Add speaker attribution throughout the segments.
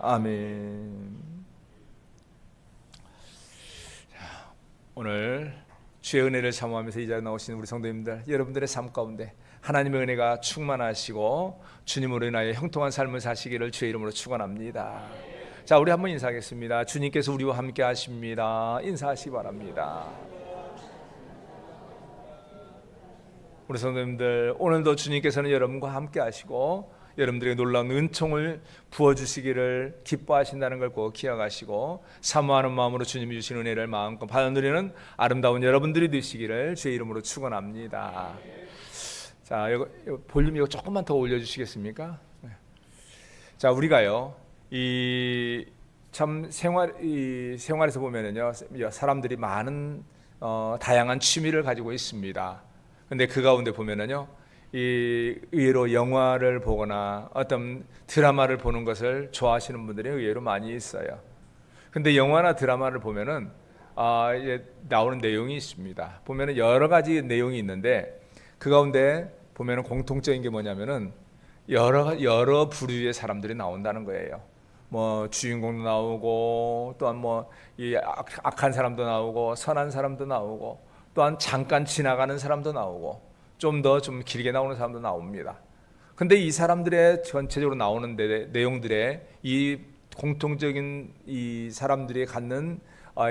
Speaker 1: 아멘. 오늘 주의 은혜를 사모하면서 이 자리에 나오신 우리 성도님들, 여러분들의 삶 가운데 하나님의 은혜가 충만하시고 주님으로 인하여 형통한 삶을 사시기를 주의 이름으로 축원합니다. 자, 우리 한번 인사하겠습니다. 주님께서 우리와 함께 하십니다. 인사하시기 바랍니다. 우리 성도님들, 오늘도 주님께서는 여러분과 함께 하시고 여러분들에게 놀라운 은총을 부어주시기를 기뻐하신다는 걸 꼭 기억하시고 사모하는 마음으로 주님이 주신 은혜를 마음껏 받아들이는 아름다운 여러분들이 되시기를 주의 이름으로 축원합니다. 자, 이거 볼륨 이거 조금만 더 올려주시겠습니까? 자, 우리가요 이 생활에서 보면은요 사람들이 많은 다양한 취미를 가지고 있습니다. 근데 그 가운데 보면은요 의외로 영화를 보거나 어떤 드라마를 보는 것을 좋아하시는 분들이 의외로 많이 있어요. 근데 영화나 드라마를 보면은 이제 나오는 내용이 있습니다. 보면은 여러 가지 내용이 있는데 그 가운데 보면은 공통적인 게 뭐냐면은 여러 부류의 사람들이 나온다는 거예요. 뭐 주인공도 나오고 또한 뭐 이 악한 사람도 나오고 선한 사람도 나오고 또한 잠깐 지나가는 사람도 나오고 좀 길게 나오는 사람도 나옵니다. 근데 이 사람들의 전체적으로 나오는 내용들의 이 공통적인 이 사람들이 갖는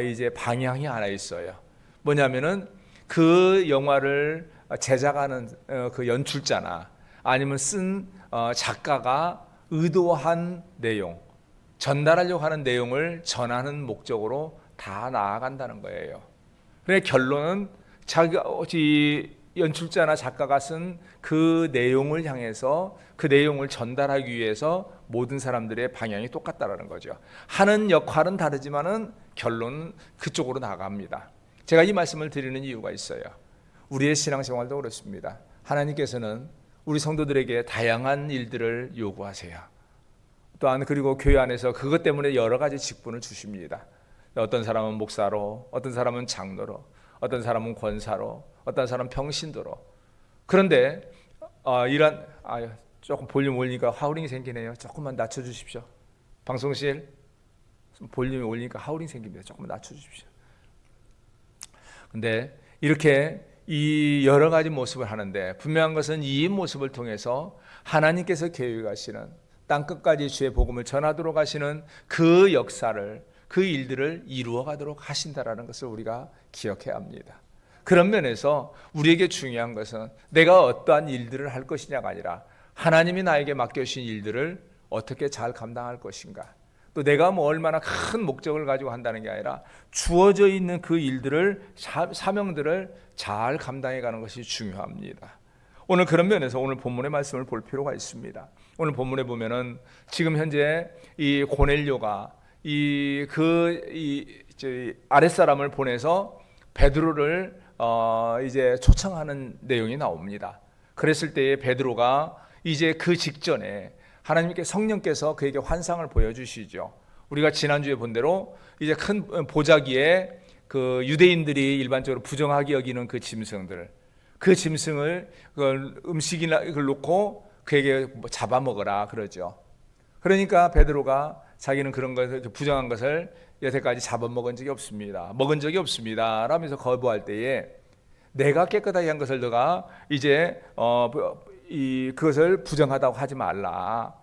Speaker 1: 이제 방향이 하나 있어요. 뭐냐면은 그 영화를 제작하는 그 연출자나 아니면 쓴 작가가 의도한 내용, 전달하려고 하는 내용을 전하는 목적으로 다 나아간다는 거예요. 그래 결론은 연출자나 작가가 쓴 그 내용을 향해서 그 내용을 전달하기 위해서 모든 사람들의 방향이 똑같다라는 거죠. 하는 역할은 다르지만은 결론은 그쪽으로 나갑니다. 제가 이 말씀을 드리는 이유가 있어요. 우리의 신앙생활도 그렇습니다. 하나님께서는 우리 성도들에게 다양한 일들을 요구하세요. 또한 그리고 교회 안에서 그것 때문에 여러 가지 직분을 주십니다. 어떤 사람은 목사로, 어떤 사람은 장로로, 어떤 사람은 권사로, 어떤 사람은 평신도로. 그런데 조금 볼륨 올리니까 하우링이 생기네요. 조금만 낮춰주십시오. 방송실 볼륨이 올리니까 하우링 생깁니다. 조금만 낮춰주십시오. 근데 이렇게 이 여러 가지 모습을 하는데 분명한 것은 이 모습을 통해서 하나님께서 계획하시는 땅끝까지 주의 복음을 전하도록 하시는 그 역사를, 그 일들을 이루어 가도록 하신다라는 것을 우리가 기억해야 합니다. 그런 면에서 우리에게 중요한 것은 내가 어떠한 일들을 할 것이냐가 아니라 하나님이 나에게 맡겨주신 일들을 어떻게 잘 감당할 것인가, 또 내가 뭐 얼마나 큰 목적을 가지고 한다는 게 아니라 주어져 있는 그 일들을, 사명들을 잘 감당해 가는 것이 중요합니다. 오늘 그런 면에서 오늘 본문의 말씀을 볼 필요가 있습니다. 오늘 본문에 보면은 지금 현재 이 고넬료가 아랫사람을 보내서 베드로를 이제 초청하는 내용이 나옵니다. 그랬을 때에 베드로가 이제 그 직전에 하나님께 성령께서 그에게 환상을 보여주시죠. 우리가 지난주에 본 대로 이제 큰 보자기에 그 유대인들이 일반적으로 부정하게 여기는 그 짐승들, 그 짐승을 음식이나 그걸 놓고 그에게 잡아먹어라 그러죠. 그러니까 베드로가 자기는 그런 것을 부정한 것을 여태까지 잡아먹은 적이 없습니다. 먹은 적이 없습니다. 라면서 거부할 때에 내가 깨끗하게 한 것을 너가 이제 그것을 부정하다고 하지 말라.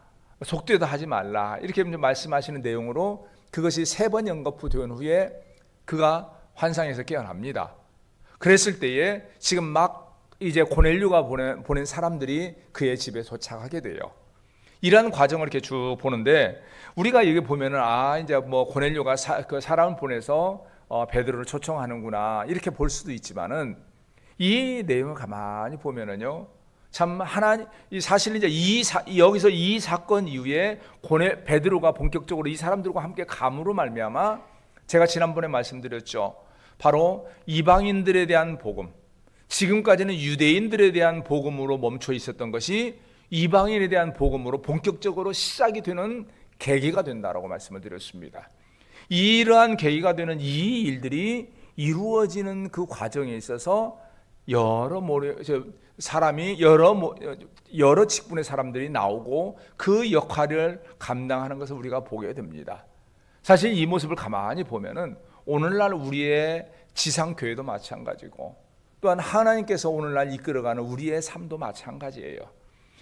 Speaker 1: 속되도 하지 말라. 이렇게 말씀하시는 내용으로 그것이 3번 연거푸된 후에 그가 환상에서 깨어납니다. 그랬을 때에 지금 막 이제 고넬료가 보낸 사람들이 그의 집에 도착하게 돼요. 이러한 과정을 이렇게 쭉 보는데 우리가 여기 보면은 이제 뭐 고넬료가 그 사람을 보내서 베드로를 초청하는구나 이렇게 볼 수도 있지만은 이 내용을 가만히 보면은요 참 사실 이제 여기서 이 사건 이후에 베드로가 본격적으로 이 사람들과 함께 감으로 말미암아 제가 지난번에 말씀드렸죠. 바로 이방인들에 대한 복음, 지금까지는 유대인들에 대한 복음으로 멈춰 있었던 것이 이방인에 대한 복음으로 본격적으로 시작이 되는 계기가 된다라고 말씀을 드렸습니다. 이러한 계기가 되는 이 일들이 이루어지는 그 과정에 있어서 사람이 여러 직분의 사람들이 나오고 그 역할을 감당하는 것을 우리가 보게 됩니다. 사실 이 모습을 가만히 보면은 오늘날 우리의 지상교회도 마찬가지고 또한 하나님께서 오늘날 이끌어가는 우리의 삶도 마찬가지예요.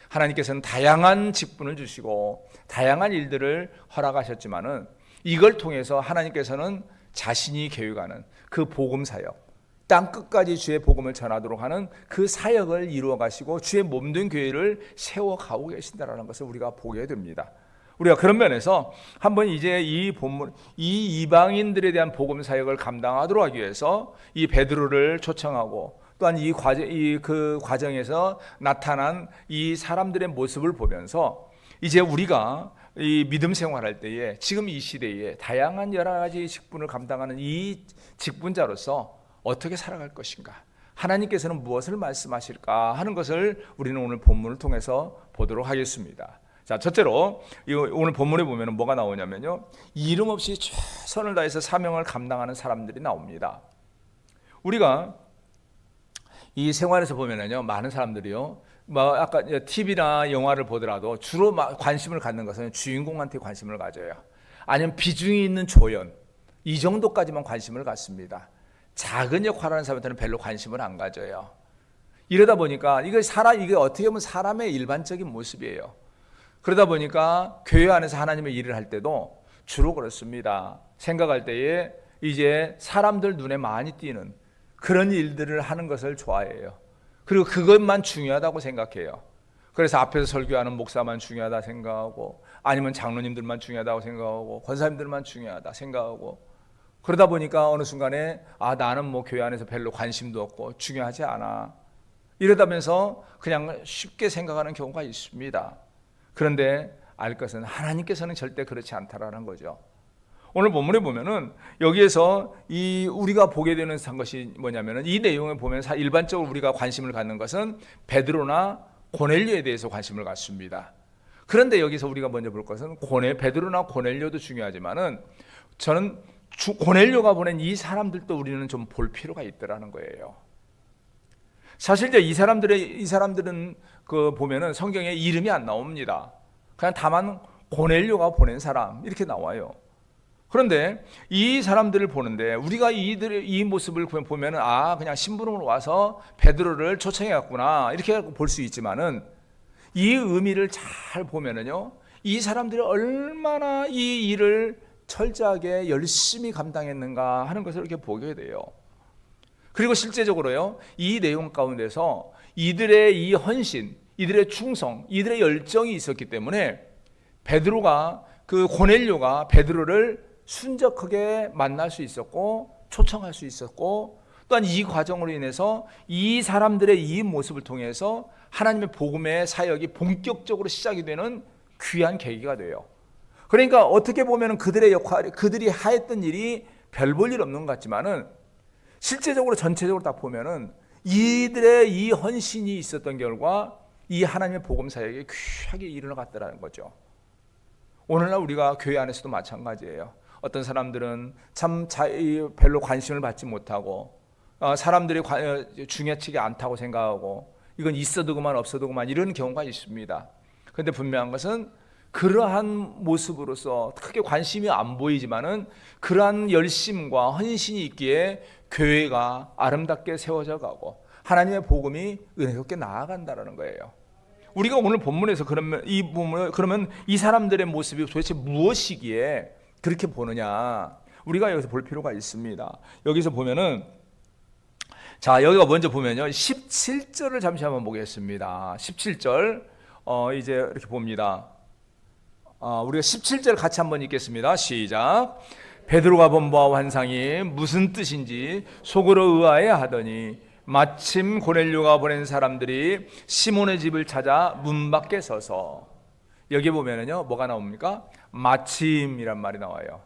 Speaker 1: 하나님께서는 다양한 직분을 주시고 다양한 일들을 허락하셨지만은 이걸 통해서 하나님께서는 자신이 계획하는 그 복음 사역, 땅 끝까지 주의 복음을 전하도록 하는 그 사역을 이루어 가시고 주의 몸된 교회를 세워 가고 계신다라는 것을 우리가 보게 됩니다. 우리가 그런 면에서 한번 이제 이 본문, 이 이방인들에 대한 복음 사역을 감당하도록 하기 위해서 이 베드로를 초청하고 또한 그 과정에서 나타난 이 사람들의 모습을 보면서 이제 우리가 이 믿음 생활할 때에 지금 이 시대에 다양한 여러 가지 직분을 감당하는 이 직분자로서 어떻게 살아갈 것인가, 하나님께서는 무엇을 말씀하실까 하는 것을 우리는 오늘 본문을 통해서 보도록 하겠습니다. 자, 첫째로 오늘 본문에 보면 뭐가 나오냐면요, 이름 없이 최선을 다해서 사명을 감당하는 사람들이 나옵니다. 우리가 이 생활에서 보면은요, 많은 사람들이요, 뭐 아까 TV나 영화를 보더라도 주로 관심을 갖는 것은 주인공한테 관심을 가져요. 아니면 비중이 있는 조연, 이 정도까지만 관심을 갖습니다. 작은 역할을 하는 사람한테는 별로 관심을 안 가져요. 이러다 보니까 이게 어떻게 보면 사람의 일반적인 모습이에요. 그러다 보니까 교회 안에서 하나님의 일을 할 때도 주로 그렇습니다. 생각할 때에 이제 사람들 눈에 많이 띄는 그런 일들을 하는 것을 좋아해요. 그리고 그것만 중요하다고 생각해요. 그래서 앞에서 설교하는 목사만 중요하다 생각하고, 아니면 장로님들만 중요하다고 생각하고, 권사님들만 중요하다 생각하고, 그러다 보니까 어느 순간에 나는 뭐 교회 안에서 별로 관심도 없고 중요하지 않아, 이러다면서 그냥 쉽게 생각하는 경우가 있습니다. 그런데 알 것은 하나님께서는 절대 그렇지 않다라는 거죠. 오늘 본문에 보면은 여기에서 우리가 보게 되는 것이 뭐냐면은 이 내용에 보면 일반적으로 우리가 관심을 갖는 것은 베드로나 고넬료에 대해서 관심을 갖습니다. 그런데 여기서 우리가 먼저 볼 것은 베드로나 고넬료도 중요하지만은 저는 고넬료가 보낸 이 사람들도 우리는 좀 볼 필요가 있더라는 거예요. 사실 이제 이 사람들은 보면은 성경에 이름이 안 나옵니다. 그냥 다만 고넬료가 보낸 사람 이렇게 나와요. 그런데 이 사람들을 보는데 우리가 이 모습을 보면은 그냥 심부름으로 와서 베드로를 초청해 갔구나 이렇게 볼 수 있지만은 이 의미를 잘 보면은요, 이 사람들이 얼마나 이 일을 철저하게 열심히 감당했는가 하는 것을 이렇게 보게 돼요. 그리고 실제적으로요, 이 내용 가운데서 이들의 이 헌신, 이들의 충성, 이들의 열정이 있었기 때문에 고넬료가 베드로를 순적하게 만날 수 있었고 초청할 수 있었고, 또한 이 과정으로 인해서 이 사람들의 이 모습을 통해서 하나님의 복음의 사역이 본격적으로 시작이 되는 귀한 계기가 돼요. 그러니까 어떻게 보면 그들이 하였던 일이 별 볼 일 없는 것 같지만은 실제적으로 전체적으로 딱 보면은 이들의 이 헌신이 있었던 결과 이 하나님의 복음 사역이 귀하게 이르러갔다라는 거죠. 오늘날 우리가 교회 안에서도 마찬가지예요. 어떤 사람들은 별로 관심을 받지 못하고 사람들이 중요치가 않다고 생각하고 이건 있어도 그만 없어도 그만 이런 경우가 있습니다. 그런데 분명한 것은 그러한 모습으로서 크게 관심이 안 보이지만은 그러한 열심과 헌신이 있기에 교회가 아름답게 세워져 가고 하나님의 복음이 은혜롭게 나아간다는 거예요. 우리가 오늘 본문에서 그러면 이 사람들의 모습이 도대체 무엇이기에 그렇게 보느냐, 우리가 여기서 볼 필요가 있습니다. 여기서 보면은 여기가 먼저 보면요, 17절을 잠시 한번 보겠습니다. 17절 이제 이렇게 봅니다. 우리가 17절 같이 한번 읽겠습니다. 시작. 베드로가 본 바와 환상이 무슨 뜻인지 속으로 의아해 하더니 마침 고넬료가 보낸 사람들이 시몬의 집을 찾아 문 밖에 서서, 여기 보면은요 뭐가 나옵니까? 마침이란 말이 나와요.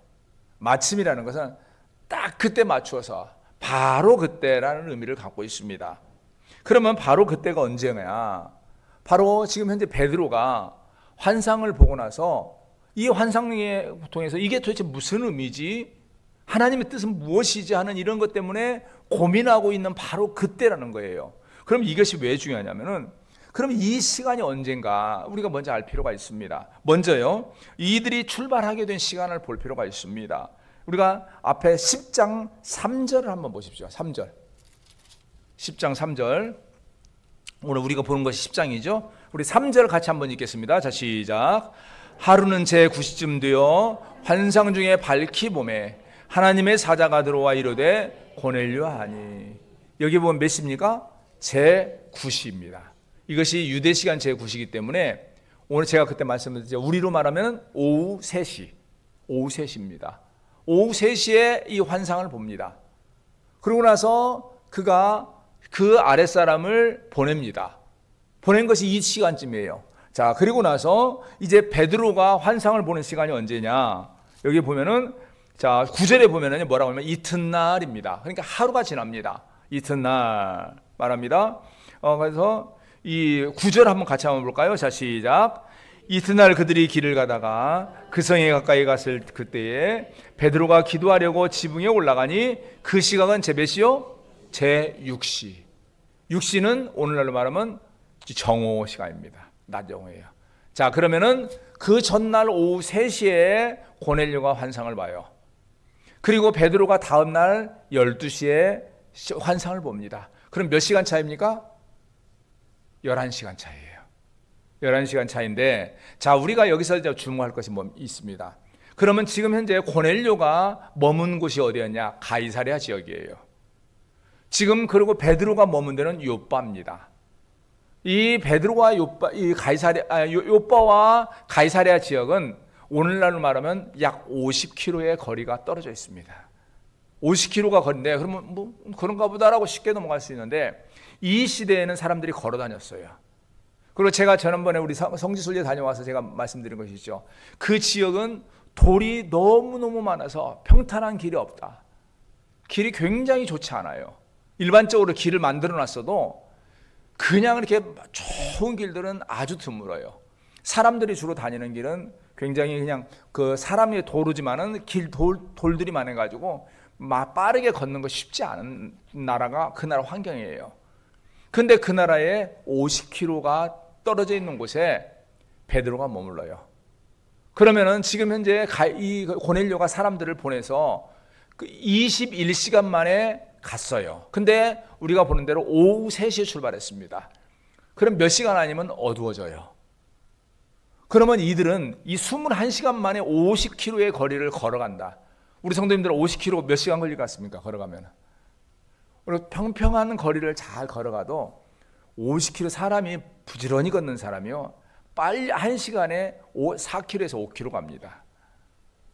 Speaker 1: 마침이라는 것은 딱 그때 맞추어서 바로 그때라는 의미를 갖고 있습니다. 그러면 바로 그때가 언제냐? 바로 지금 현재 베드로가 환상을 보고 나서 이 환상을 통해서 이게 도대체 무슨 의미지? 하나님의 뜻은 무엇이지? 하는 이런 것 때문에 고민하고 있는 바로 그때라는 거예요. 그럼 이것이 왜 중요하냐면은 그럼 이 시간이 언젠가 우리가 먼저 알 필요가 있습니다. 먼저요, 이들이 출발하게 된 시간을 볼 필요가 있습니다. 우리가 앞에 10장 3절을 한번 보십시오. 3절. 10장 3절. 오늘 우리가 보는 것이 10장이죠. 우리 3절 같이 한번 읽겠습니다. 자, 시작. 하루는 제9시쯤 되어 환상 중에 밝히 봄에 하나님의 사자가 들어와 이르되 고넬료야 하니. 여기 보면 몇 시입니까? 제9시입니다. 이것이 유대 시간 제9시이기 때문에 오늘 제가 그때 말씀드렸죠. 우리로 말하면 오후 3시. 오후 3시입니다. 오후 3시에 이 환상을 봅니다. 그러고 나서 그가 그 아랫사람을 보냅니다. 보낸 것이 이 시간쯤이에요. 자, 그리고 나서 이제 베드로가 환상을 보는 시간이 언제냐? 여기 보면은 자, 9절에 보면은 뭐라고 하면 이튿날입니다. 그러니까 하루가 지납니다. 이튿날 말합니다. 그래서 이 9절 한번 같이 한번 볼까요? 자, 시작. 이튿날 그들이 길을 가다가 그 성에 가까이 갔을 그때에 베드로가 기도하려고 지붕에 올라가니 그 시각은 제 몇 시요? 제6시. 6시는 오늘날로 말하면 정오 시간입니다. 낮 정오예요. 자, 그러면은 그 전날 오후 3시에 고넬료가 환상을 봐요. 그리고 베드로가 다음 날 12시에 환상을 봅니다. 그럼 몇 시간 차입니까? 11시간 차이에요. 11시간 차인데, 자, 우리가 여기서 이제 주목할 것이 뭐 있습니다. 그러면 지금 현재 고넬료가 머문 곳이 어디였냐? 가이사랴 지역이에요. 지금 그리고 베드로가 머문 데는 요빠입니다. 이 베드로와 요빠, 이 요빠와 가이사랴 지역은 오늘날로 말하면 약 50km의 거리가 떨어져 있습니다. 50km가 거리인데 그러면 뭐 그런가 보다라고 쉽게 넘어갈 수 있는데 이 시대에는 사람들이 걸어 다녔어요. 그리고 제가 지난번에 우리 성지순례 다녀와서 제가 말씀드린 것이죠. 그 지역은 돌이 너무너무 많아서 평탄한 길이 없다. 길이 굉장히 좋지 않아요. 일반적으로 길을 만들어 놨어도 그냥 이렇게 좋은 길들은 아주 드물어요. 사람들이 주로 다니는 길은 굉장히 그냥 그 사람이 도로지만은 돌들이 많아가지고 빠르게 걷는 거 쉽지 않은 나라가 그 나라 환경이에요. 근데 그 나라에 50km가 떨어져 있는 곳에 베드로가 머물러요. 그러면은 지금 현재 이 고넬료가 사람들을 보내서 21시간 만에 갔어요. 근데 우리가 보는 대로 오후 3시에 출발했습니다. 그럼 몇 시간 아니면 어두워져요. 그러면 이들은 이 21시간 만에 50km의 거리를 걸어간다. 우리 성도님들은 50km 몇 시간 걸릴 것 같습니까? 걸어가면. 그리고 평평한 거리를 잘 걸어가도 50km 사람이 부지런히 걷는 사람이요. 빨리 1시간에 4km에서 5km 갑니다.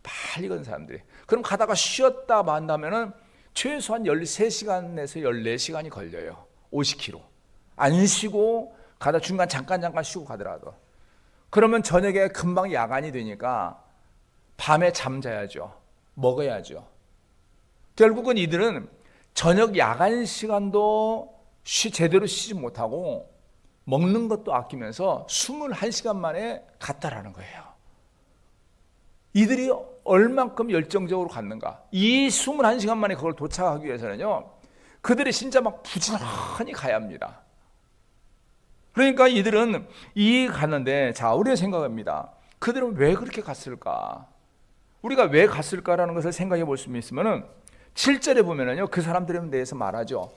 Speaker 1: 빨리 걷는 사람들이. 그럼 가다가 쉬었다 만다면은 최소한 13시간에서 14시간이 걸려요. 50km. 안 쉬고 가다 중간 잠깐 쉬고 가더라도. 그러면 저녁에 금방 야간이 되니까 밤에 잠자야죠. 먹어야죠. 결국은 이들은 저녁 야간 시간도 제대로 쉬지 못하고 먹는 것도 아끼면서 21시간 만에 갔다라는 거예요. 이들이 얼만큼 열정적으로 갔는가. 이 21시간 만에 그걸 도착하기 위해서는요, 그들이 진짜 막 부지런히 가야 합니다. 그러니까 이들은 갔는데, 자, 우리가 생각합니다. 그들은 왜 그렇게 갔을까? 우리가 왜 갔을까라는 것을 생각해 볼 수 있으면은 7절에 보면은요, 그 사람들에 대해서 말하죠.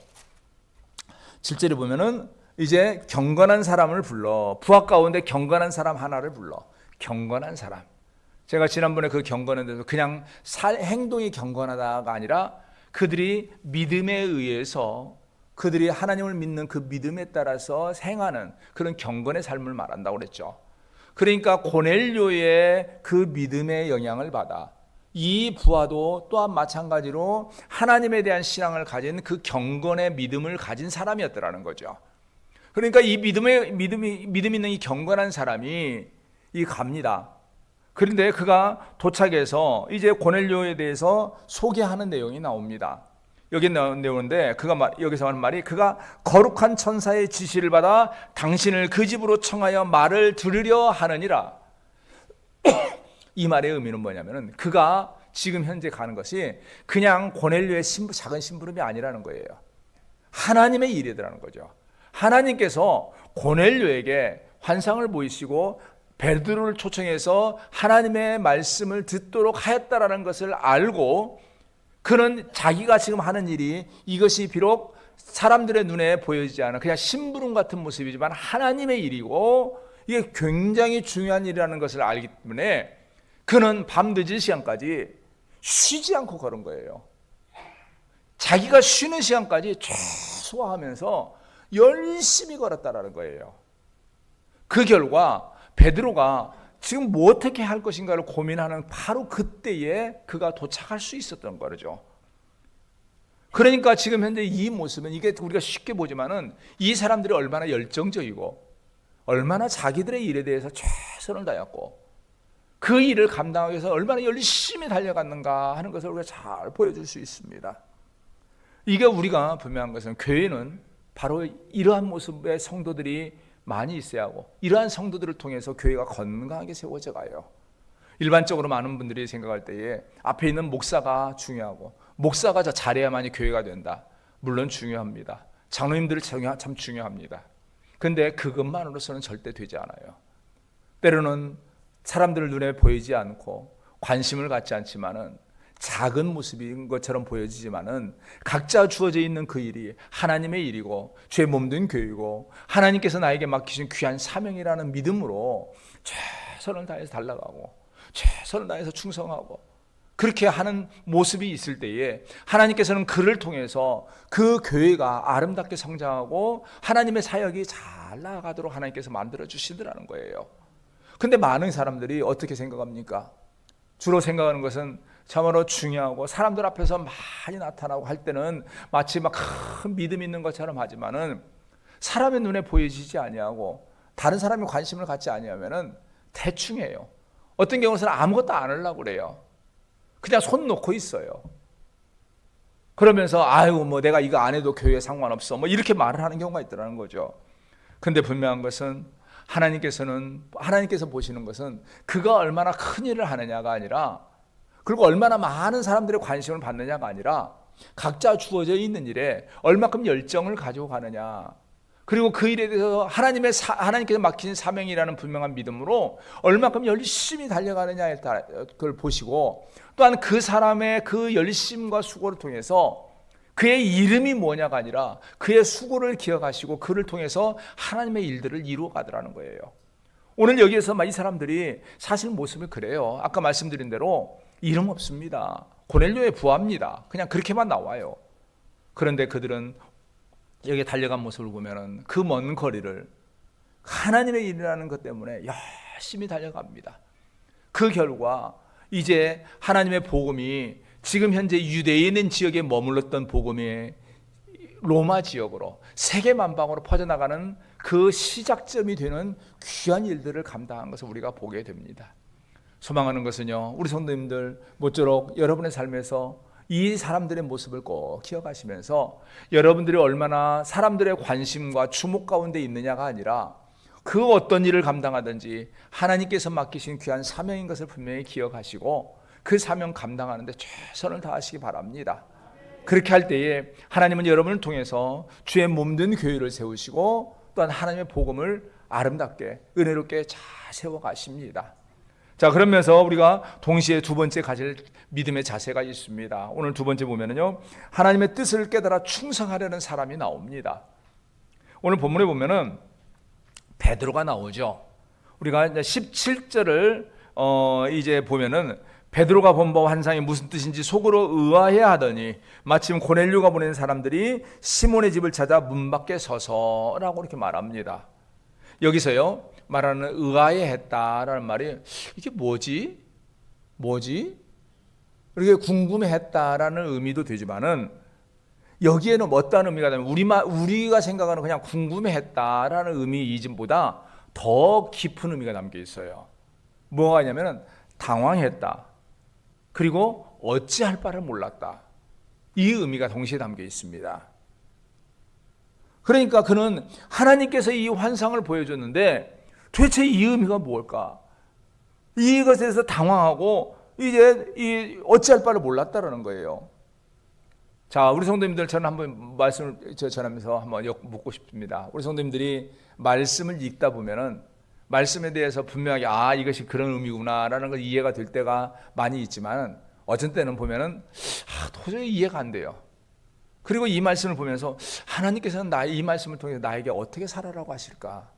Speaker 1: 7절에 보면은 이제 경건한 사람을 불러, 부하 가운데 경건한 사람 하나를 불러. 경건한 사람. 제가 지난번에 그 경건에 대해서 그냥 행동이 경건하다가 아니라 그들이 믿음에 의해서 그들이 하나님을 믿는 그 믿음에 따라서 행하는 그런 경건의 삶을 말한다고 그랬죠. 그러니까 고넬료의 그 믿음의 영향을 받아 이 부하도 또한 마찬가지로 하나님에 대한 신앙을 가진 그 경건의 믿음을 가진 사람이었더라는 거죠. 그러니까 이 믿음 있는 이 경건한 사람이 갑니다. 그런데 그가 도착해서 이제 고넬료에 대해서 소개하는 내용이 나옵니다. 여기 나온 내용인데 여기서 하는 말이 그가 거룩한 천사의 지시를 받아 당신을 그 집으로 청하여 말을 들으려 하느니라. 이 말의 의미는 뭐냐면은 그가 지금 현재 가는 것이 그냥 고넬료의 작은 심부름이 아니라는 거예요. 하나님의 일이더라는 거죠. 하나님께서 고넬료에게 환상을 보이시고 베드로를 초청해서 하나님의 말씀을 듣도록 하였다라는 것을 알고 그는 자기가 지금 하는 일이 이것이 비록 사람들의 눈에 보여지지 않은 그냥 심부름 같은 모습이지만 하나님의 일이고 이게 굉장히 중요한 일이라는 것을 알기 때문에 그는 밤 늦은 시간까지 쉬지 않고 걸은 거예요. 자기가 쉬는 시간까지 최소화하면서 열심히 걸었다라는 거예요. 그 결과 베드로가 지금 뭐 어떻게 할 것인가를 고민하는 바로 그때에 그가 도착할 수 있었던 거죠. 그러니까 지금 현재 이 모습은 이게 우리가 쉽게 보지만은 이 사람들이 얼마나 열정적이고 얼마나 자기들의 일에 대해서 최선을 다했고 그 일을 감당하기 위해서 얼마나 열심히 달려갔는가 하는 것을 우리가 잘 보여줄 수 있습니다. 이게 우리가 분명한 것은 교회는 바로 이러한 모습의 성도들이 많이 있어야 하고 이러한 성도들을 통해서 교회가 건강하게 세워져 가요. 일반적으로 많은 분들이 생각할 때에 앞에 있는 목사가 중요하고 목사가 잘해야만이 교회가 된다. 물론 중요합니다. 장로님들 참 중요합니다. 그런데 그것만으로서는 절대 되지 않아요. 때로는 사람들 눈에 보이지 않고 관심을 갖지 않지만은 작은 모습인 것처럼 보여지지만은 각자 주어져 있는 그 일이 하나님의 일이고 죄 몸된 교회이고 하나님께서 나에게 맡기신 귀한 사명이라는 믿음으로 최선을 다해서 달려가고 최선을 다해서 충성하고 그렇게 하는 모습이 있을 때에 하나님께서는 그를 통해서 그 교회가 아름답게 성장하고 하나님의 사역이 잘 나아가도록 하나님께서 만들어 주시더라는 거예요. 근데 많은 사람들이 어떻게 생각합니까? 주로 생각하는 것은 참으로 중요하고 사람들 앞에서 많이 나타나고 할 때는 마치 막 큰 믿음 있는 것처럼 하지만은 사람의 눈에 보여지지 아니하고 다른 사람이 관심을 갖지 아니하면은 대충해요. 어떤 경우는 아무것도 안 하려고 그래요. 그냥 손 놓고 있어요. 그러면서 아유 뭐 내가 이거 안 해도 교회에 상관없어 뭐 이렇게 말을 하는 경우가 있더라는 거죠. 근데 분명한 것은 하나님께서 보시는 것은 그가 얼마나 큰 일을 하느냐가 아니라 그리고 얼마나 많은 사람들의 관심을 받느냐가 아니라 각자 주어져 있는 일에 얼마큼 열정을 가지고 가느냐 그리고 그 일에 대해서 하나님께서 맡기신 사명이라는 분명한 믿음으로 얼마큼 열심히 달려가느냐에 따라 그걸 보시고 또한 그 사람의 그 열심과 수고를 통해서 그의 이름이 뭐냐가 아니라 그의 수고를 기억하시고 그를 통해서 하나님의 일들을 이루어 가더라는 거예요. 오늘 여기에서 이 사람들이 사실 모습이 그래요. 아까 말씀드린 대로 이름 없습니다. 고넬료의 부하입니다. 그냥 그렇게만 나와요. 그런데 그들은 여기에 달려간 모습을 보면은 그 먼 거리를 하나님의 일이라는 것 때문에 열심히 달려갑니다. 그 결과 이제 하나님의 복음이 지금 현재 유대에 있는 지역에 머물렀던 복음이 로마 지역으로 세계 만방으로 퍼져나가는 그 시작점이 되는 귀한 일들을 감당한 것을 우리가 보게 됩니다. 소망하는 것은요, 우리 성도님들 모쪼록 여러분의 삶에서 이 사람들의 모습을 꼭 기억하시면서 여러분들이 얼마나 사람들의 관심과 주목 가운데 있느냐가 아니라 그 어떤 일을 감당하든지 하나님께서 맡기신 귀한 사명인 것을 분명히 기억하시고 그 사명 감당하는 데 최선을 다하시기 바랍니다. 그렇게 할 때에 하나님은 여러분을 통해서 주의 몸된 교회를 세우시고 또한 하나님의 복음을 아름답게 은혜롭게 잘 세워가십니다. 자, 그러면서 우리가 동시에 두 번째 가질 믿음의 자세가 있습니다. 오늘 두 번째 보면은요, 하나님의 뜻을 깨달아 충성하려는 사람이 나옵니다. 오늘 본문에 보면은 베드로가 나오죠. 우리가 이제 17절을 이제 보면은 베드로가 본 바 환상이 무슨 뜻인지 속으로 의아해 하더니 마침 고넬료가 보낸 사람들이 시몬의 집을 찾아 문 밖에 서서라고 이렇게 말합니다. 여기서요 말하는 의아해 했다라는 말이 이게 뭐지? 이렇게 궁금해 했다라는 의미도 되지만은 여기에는 어떤 의미가 되면 우리가 생각하는 그냥 궁금해 했다라는 의미이즘보다 더 깊은 의미가 담겨 있어요. 뭐가 있냐면은 당황했다. 그리고 어찌할 바를 몰랐다. 이 의미가 동시에 담겨 있습니다. 그러니까 그는 하나님께서 이 환상을 보여줬는데 도대체 이 의미가 뭘까? 이것에 대해서 당황하고 이제 어찌할 바를 몰랐다라는 거예요. 자, 우리 성도님들, 저는 한번 말씀을 전하면서 한번 묻고 싶습니다. 우리 성도님들이 말씀을 읽다 보면은 말씀에 대해서 분명하게 이것이 그런 의미구나라는 걸 이해가 될 때가 많이 있지만, 어떤 때는 보면은 도저히 이해가 안 돼요. 그리고 이 말씀을 보면서 하나님께서는 이 말씀을 통해서 나에게 어떻게 살아라고 하실까?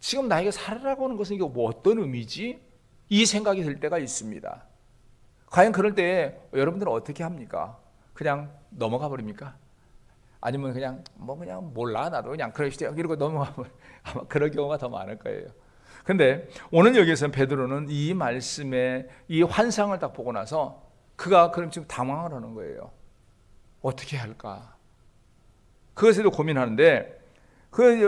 Speaker 1: 지금 나에게 살아라고 하는 것은 이게 뭐 어떤 의미지? 이 생각이 들 때가 있습니다. 과연 그럴 때 여러분들은 어떻게 합니까? 그냥 넘어가 버립니까? 아니면 그냥 몰라, 나도 그냥 그러시죠, 이러고 넘어가 버려. 아마 그럴 경우가 더 많을 거예요. 근데 오늘 여기서 베드로는 이 말씀의 이 환상을 딱 보고 나서 그가 그럼 지금 당황을 하는 거예요. 어떻게 할까? 그것에 대해 고민하는데,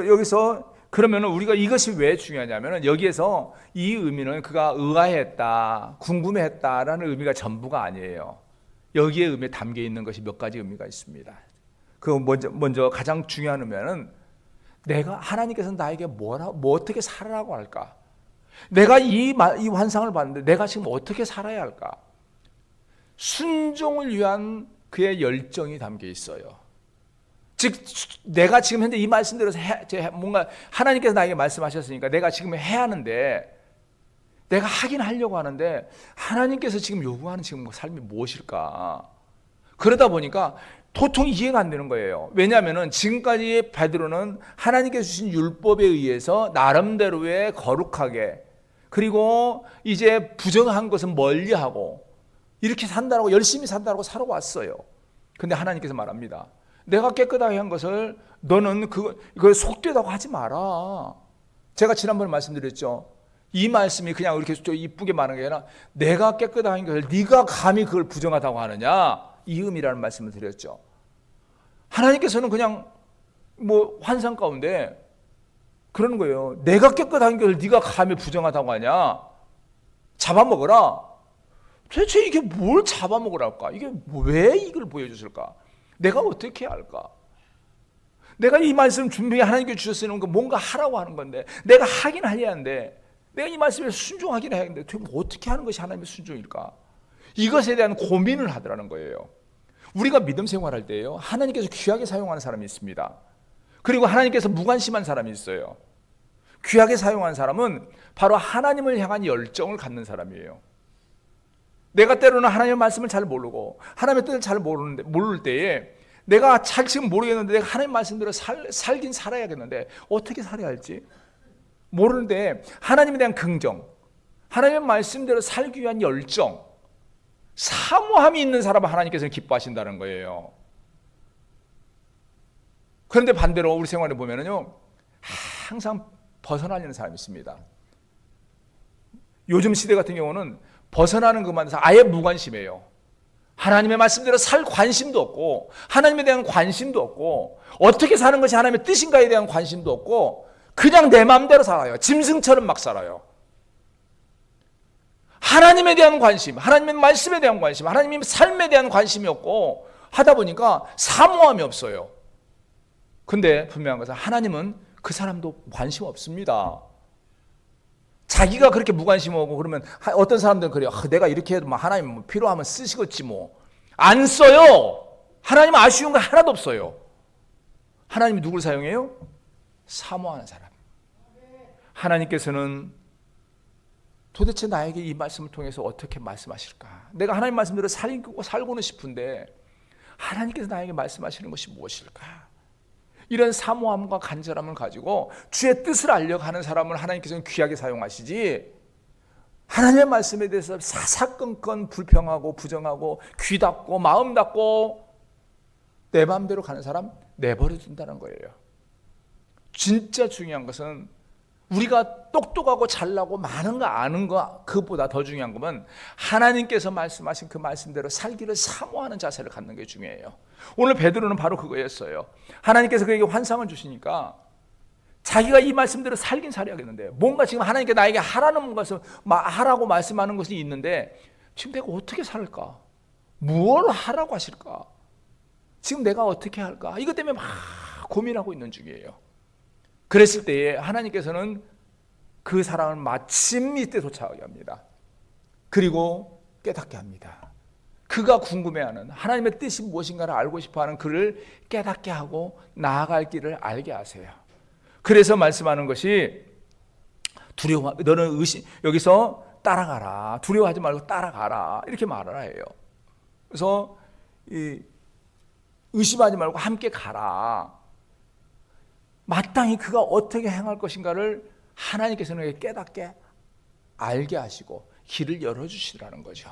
Speaker 1: 여기서 그러면 우리가 이것이 왜 중요하냐면, 여기에서 이 의미는 그가 의아했다, 궁금했다라는 의미가 전부가 아니에요. 여기에 의미에 담겨 있는 것이 몇 가지 의미가 있습니다. 그 먼저 가장 중요한 의미는, 내가 하나님께서 나에게 어떻게 살아라고 할까? 내가 이 환상을 봤는데 내가 지금 어떻게 살아야 할까? 순종을 위한 그의 열정이 담겨 있어요. 즉, 내가 지금 현재 이 말씀대로 뭔가 하나님께서 나에게 말씀하셨으니까 내가 지금 해야 하는데, 내가 하긴 하려고 하는데 하나님께서 지금 요구하는 지금 삶이 무엇일까? 그러다 보니까 도통 이해가 안 되는 거예요. 왜냐하면 지금까지 베드로는 하나님께서 주신 율법에 의해서 나름대로의 거룩하게, 그리고 이제 부정한 것은 멀리하고 이렇게 산다라고, 열심히 산다라고 살아왔어요. 근데 하나님께서 말합니다. 내가 깨끗하게 한 것을 너는 그걸 속되다고 하지 마라. 제가 지난번에 말씀드렸죠. 이 말씀이 그냥 이렇게 좀 이쁘게 말하는 게 아니라, 내가 깨끗한 것을 네가 감히 그걸 부정하다고 하느냐, 이 의미라는 말씀을 드렸죠. 하나님께서는 그냥 환상 가운데 그러는 거예요. 내가 깨끗한 것을 네가 감히 부정하다고 하냐, 잡아먹어라. 도대체 이게 뭘 잡아먹으랄까? 이게 왜 이걸 보여줬을까? 내가 어떻게 할까? 내가 이 말씀 준비해 하나님께 주셨으니 뭔가 하라고 하는 건데, 내가 하긴 해야 하는데, 내가 이 말씀에 순종하긴 해야 하는데 도대체 어떻게 하는 것이 하나님의 순종일까? 이것에 대한 고민을 하더라는 거예요. 우리가 믿음 생활할 때요, 하나님께서 귀하게 사용하는 사람이 있습니다. 그리고 하나님께서 무관심한 사람이 있어요. 귀하게 사용하는 사람은 바로 하나님을 향한 열정을 갖는 사람이에요. 내가 때로는 하나님의 말씀을 잘 모르고 하나님의 뜻을 잘 모를 때에, 내가 잘 지금 모르겠는데 내가 하나님 말씀대로 살긴 살아야겠는데 어떻게 살아야 할지 모르는데, 하나님에 대한 긍정, 하나님의 말씀대로 살기 위한 열정, 사모함이 있는 사람은 하나님께서는 기뻐하신다는 거예요. 그런데 반대로 우리 생활에 보면은요, 항상 벗어나려는 사람이 있습니다. 요즘 시대 같은 경우는 벗어나는 것만 해서 아예 무관심해요. 하나님의 말씀대로 살 관심도 없고, 하나님에 대한 관심도 없고, 어떻게 사는 것이 하나님의 뜻인가에 대한 관심도 없고, 그냥 내 마음대로 살아요. 짐승처럼 막 살아요. 하나님에 대한 관심, 하나님의 말씀에 대한 관심, 하나님의 삶에 대한 관심이 없고 하다 보니까 사모함이 없어요. 근데 분명한 것은 하나님은 그 사람도 관심 없습니다. 자기가 그렇게 무관심하고 그러면, 어떤 사람들은 그래요. 내가 이렇게 해도 하나님 필요하면 쓰시겠지 뭐. 안 써요. 하나님은 아쉬운 거 하나도 없어요. 하나님이 누굴 사용해요? 사모하는 사람. 하나님께서는 도대체 나에게 이 말씀을 통해서 어떻게 말씀하실까? 내가 하나님 말씀대로 살고는 싶은데 하나님께서 나에게 말씀하시는 것이 무엇일까? 이런 사모함과 간절함을 가지고 주의 뜻을 알려고 하는 사람을 하나님께서는 귀하게 사용하시지, 하나님의 말씀에 대해서 사사건건 불평하고 부정하고 귀 닫고 마음 닫고 내 마음대로 가는 사람 내버려 둔다는 거예요. 진짜 중요한 것은 우리가 똑똑하고 잘나고 많은 거 아는 거, 그것보다 더 중요한 것은 하나님께서 말씀하신 그 말씀대로 살기를 사모하는 자세를 갖는 게 중요해요. 오늘 베드로는 바로 그거였어요. 하나님께서 그에게 환상을 주시니까 자기가 이 말씀대로 살긴 살아야겠는데, 뭔가 지금 하나님께 나에게 하라는 것을 하라고 말씀하는 것이 있는데 지금 내가 어떻게 살까? 무엇을 하라고 하실까? 지금 내가 어떻게 할까? 이것 때문에 막 고민하고 있는 중이에요. 그랬을 때에 하나님께서는 그 사람을 마침 이때 도착하게 합니다. 그리고 깨닫게 합니다. 그가 궁금해하는 하나님의 뜻이 무엇인가를 알고 싶어하는 그를 깨닫게 하고 나아갈 길을 알게 하세요. 그래서 말씀하는 것이 너는 여기서 따라가라. 두려워하지 말고 따라가라. 이렇게 말을 해요. 그래서 의심하지 말고 함께 가라. 마땅히 그가 어떻게 행할 것인가를 하나님께서는 깨닫게 알게 하시고 길을 열어주시라는 거죠.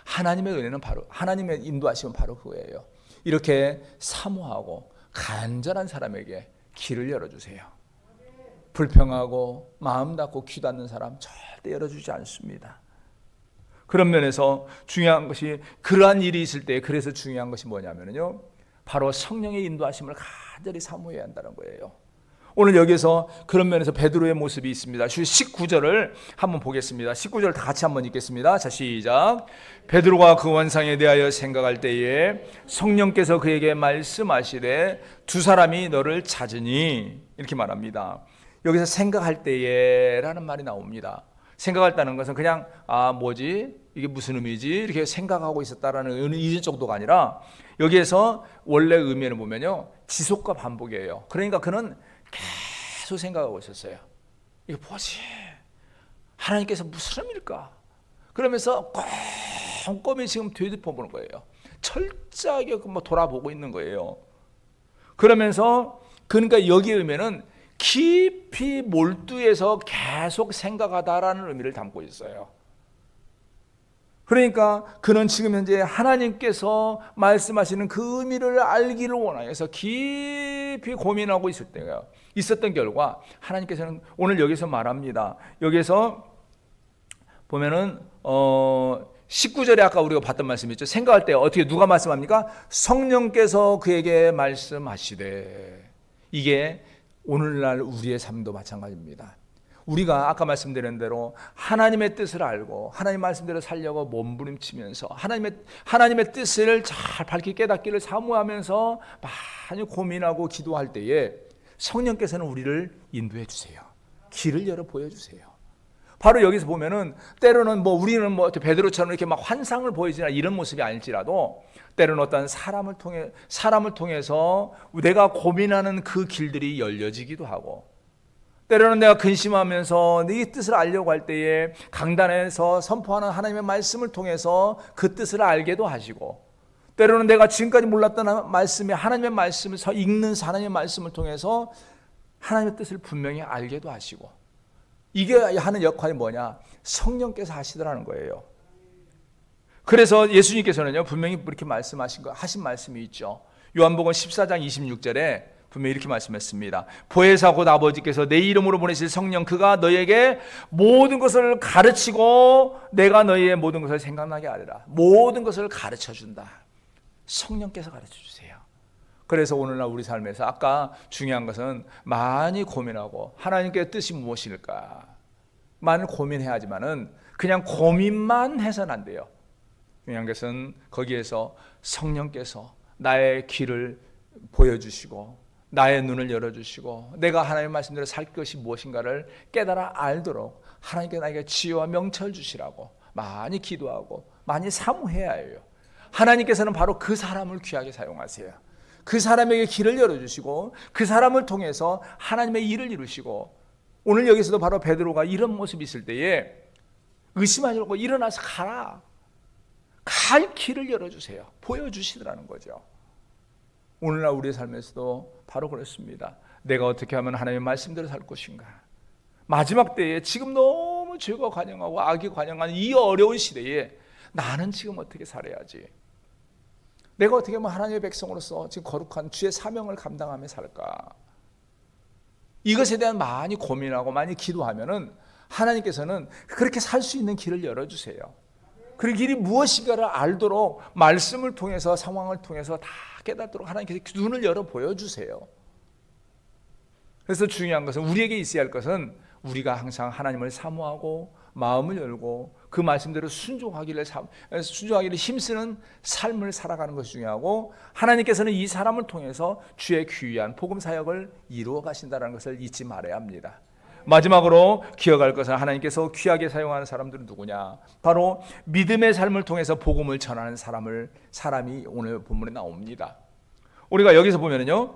Speaker 1: 하나님의 은혜는 바로, 하나님의 인도하심은 바로 그거예요. 이렇게 사모하고 간절한 사람에게 길을 열어주세요. 불평하고 마음 닫고 귀 닫는 사람 절대 열어주지 않습니다. 그런 면에서 중요한 것이, 그러한 일이 있을 때 그래서 중요한 것이 뭐냐면요, 바로 성령의 인도하심을 간절히 사모해야 한다는 거예요. 오늘 여기서 그런 면에서 베드로의 모습이 있습니다. 19절을 한번 보겠습니다. 19절 다 같이 한번 읽겠습니다. 자, 시작. 베드로가 그 원상에 대하여 생각할 때에 성령께서 그에게 말씀하시되 두 사람이 너를 찾으니, 이렇게 말합니다. 여기서 생각할 때에 라는 말이 나옵니다. 생각했다는 것은 그냥 뭐지? 이게 무슨 의미지? 이렇게 생각하고 있었다라는 이 정도가 아니라, 여기에서 원래 의미를 보면요, 지속과 반복이에요. 그러니까 그는 계속 생각하고 있었어요. 이게 뭐지? 하나님께서 무슨 의미일까? 그러면서 꼼꼼히 지금 되짚어 보는 거예요. 철저하게 돌아보고 있는 거예요. 그러면서 그러니까 여기의 의미는 깊이 몰두해서 계속 생각하다라는 의미를 담고 있어요. 그러니까 그는 지금 현재 하나님께서 말씀하시는 그 의미를 알기를 원하여서 깊이 고민하고 있었던 결과, 하나님께서는 오늘 여기서 말합니다. 여기서 보면은 19절에 아까 우리가 봤던 말씀이 있죠. 생각할 때 어떻게 누가 말씀합니까? 성령께서 그에게 말씀하시되. 이게 오늘날 우리의 삶도 마찬가지입니다. 우리가 아까 말씀드린 대로 하나님의 뜻을 알고 하나님 말씀대로 살려고 몸부림치면서 하나님의 뜻을 잘 밝히 깨닫기를 사모하면서 많이 고민하고 기도할 때에 성령께서는 우리를 인도해 주세요. 길을 열어 보여주세요. 바로 여기서 보면은 때로는 우리는 베드로처럼 이렇게 막 환상을 보이지나 이런 모습이 아닐지라도, 때로는 어떤 사람을 통해서 내가 고민하는 그 길들이 열려지기도 하고, 때로는 내가 근심하면서 네 뜻을 알려고 할 때에 강단에서 선포하는 하나님의 말씀을 통해서 그 뜻을 알게도 하시고, 때로는 내가 지금까지 몰랐던 말씀이 하나님의 말씀을 읽는 하나님의 말씀을 통해서 하나님의 뜻을 분명히 알게도 하시고, 이게 하는 역할이 뭐냐? 성령께서 하시더라는 거예요. 그래서 예수님께서는요, 분명히 이렇게 하신 말씀이 있죠. 요한복음 14장 26절에 분명히 이렇게 말씀했습니다. 보혜사 곧 아버지께서 내 이름으로 보내실 성령, 그가 너희에게 모든 것을 가르치고 내가 너희의 모든 것을 생각나게 하리라. 모든 것을 가르쳐준다. 성령께서 가르쳐주세요. 그래서 오늘날 우리 삶에서 아까 중요한 것은 많이 고민하고 하나님께 뜻이 무엇일까 많이 고민해야 하지만은 그냥 고민만 해서는 안 돼요. 중요한 것은 거기에서 성령께서 나의 길을 보여주시고 나의 눈을 열어주시고 내가 하나님의 말씀대로 살 것이 무엇인가를 깨달아 알도록 하나님께 나에게 지혜와 명철 주시라고 많이 기도하고 많이 사모해야 해요. 하나님께서는 바로 그 사람을 귀하게 사용하세요. 그 사람에게 길을 열어주시고 그 사람을 통해서 하나님의 일을 이루시고, 오늘 여기서도 바로 베드로가 이런 모습이 있을 때에 의심하지 말고 일어나서 가라. 갈 길을 열어주세요. 보여주시더라는 거죠. 오늘날 우리의 삶에서도 바로 그렇습니다. 내가 어떻게 하면 하나님의 말씀대로 살 것인가. 마지막 때에 지금 너무 죄가 관영하고 악이 관영하는 이 어려운 시대에 나는 지금 어떻게 살아야지, 내가 어떻게 하면 하나님의 백성으로서 지금 거룩한 주의 사명을 감당하며 살까, 이것에 대한 많이 고민하고 많이 기도하면은 하나님께서는 그렇게 살 수 있는 길을 열어주세요. 그 길이 무엇인가를 알도록 말씀을 통해서 상황을 통해서 다 깨닫도록 하나님께서 눈을 열어 보여주세요. 그래서 중요한 것은, 우리에게 있어야 할 것은 우리가 항상 하나님을 사모하고 마음을 열고 그 말씀대로 순종하기를 힘쓰는 삶을 살아가는 것이 중요하고, 하나님께서는 이 사람을 통해서 주의 귀한 복음 사역을 이루어 가신다는 것을 잊지 말아야 합니다. 마지막으로 기억할 것은 하나님께서 귀하게 사용하는 사람들은 누구냐? 바로 믿음의 삶을 통해서 복음을 전하는 사람이 오늘 본문에 나옵니다. 우리가 여기서 보면은요,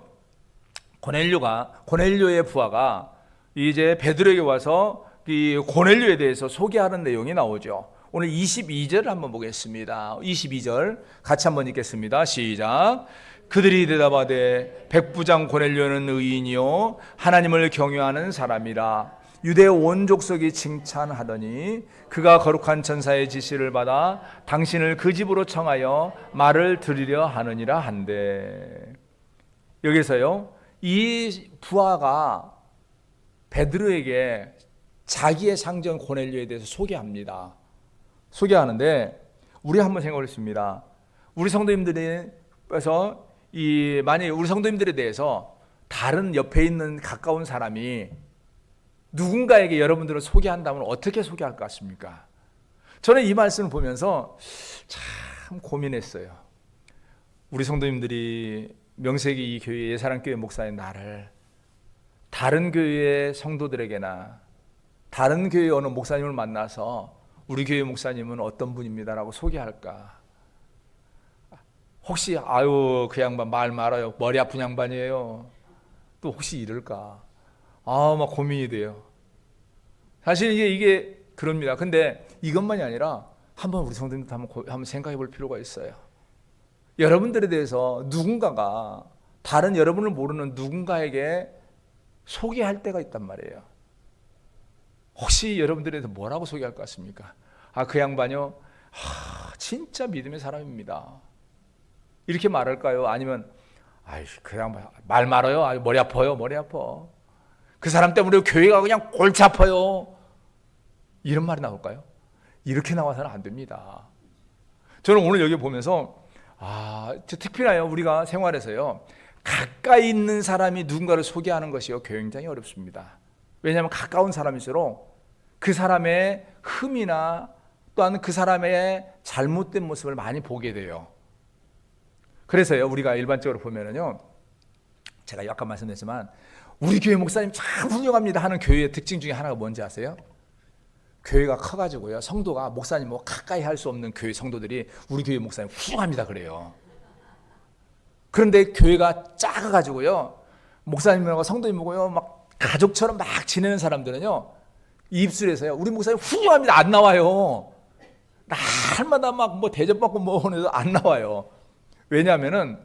Speaker 1: 고넬료의 부하가 이제 베드로에게 와서 이 고넬료에 대해서 소개하는 내용이 나오죠. 오늘 22절을 한번 보겠습니다. 22절 같이 한번 읽겠습니다. 시작. 그들이 대답하되 백부장 고넬료는 의인이요 하나님을 경외하는 사람이라. 유대 온 족속이 칭찬하더니 그가 거룩한 천사의 지시를 받아 당신을 그 집으로 청하여 말을 들으려 하느니라 한대. 여기서요, 이 부하가 베드로에게 자기의 상전 고넬료에 대해서 소개하는데 우리 한번 생각을 했습니다. 우리 성도님들에서 만약에 우리 성도님들에 대해서 다른 옆에 있는 가까운 사람이 누군가에게 여러분들을 소개한다면 어떻게 소개할 것 같습니까? 저는 이 말씀을 보면서 참 고민했어요. 우리 성도님들이 명색이 이 교회 예사랑교회 목사인 나를 다른 교회의 성도들에게나 다른 교회 어느 목사님을 만나서 우리 교회 목사님은 어떤 분입니다라고 소개할까? 혹시 그 양반 말 말아요. 머리 아픈 양반이에요. 또 혹시 이럴까? 막 고민이 돼요. 사실 이게 그럽니다. 근데 이것만이 아니라 한번 우리 성도님들 한번 생각해 볼 필요가 있어요. 여러분들에 대해서 누군가가 다른 여러분을 모르는 누군가에게 소개할 때가 있단 말이에요. 혹시 여러분들에 대해서 뭐라고 소개할 것 같습니까? 그 양반요, 진짜 믿음의 사람입니다. 이렇게 말할까요? 아니면 그 양반 말 말아요. 머리 아파요. 머리 아파. 그 사람 때문에 교회가 그냥 골치 아파요. 이런 말이 나올까요? 이렇게 나와서는 안 됩니다. 저는 오늘 여기 보면서 특히나요, 우리가 생활에서요, 가까이 있는 사람이 누군가를 소개하는 것이요 굉장히 어렵습니다. 왜냐하면 가까운 사람일수록 그 사람의 흠이나 또한 그 사람의 잘못된 모습을 많이 보게 돼요. 그래서요, 우리가 일반적으로 보면은요, 제가 아까 말씀드렸지만 우리 교회 목사님 참 훌륭합니다 하는 교회의 특징 중에 하나가 뭔지 아세요? 교회가 커가지고요, 성도가 목사님 가까이 할 수 없는 교회 성도들이 우리 교회 목사님 훌륭합니다 그래요. 그런데 교회가 작아가지고요, 목사님하고 성도님하고요 막 가족처럼 막 지내는 사람들은요, 입술에서요 우리 목사님 훌륭합니다 안 나와요. 날마다 막 대접받고 오는데도 안 나와요. 왜냐하면은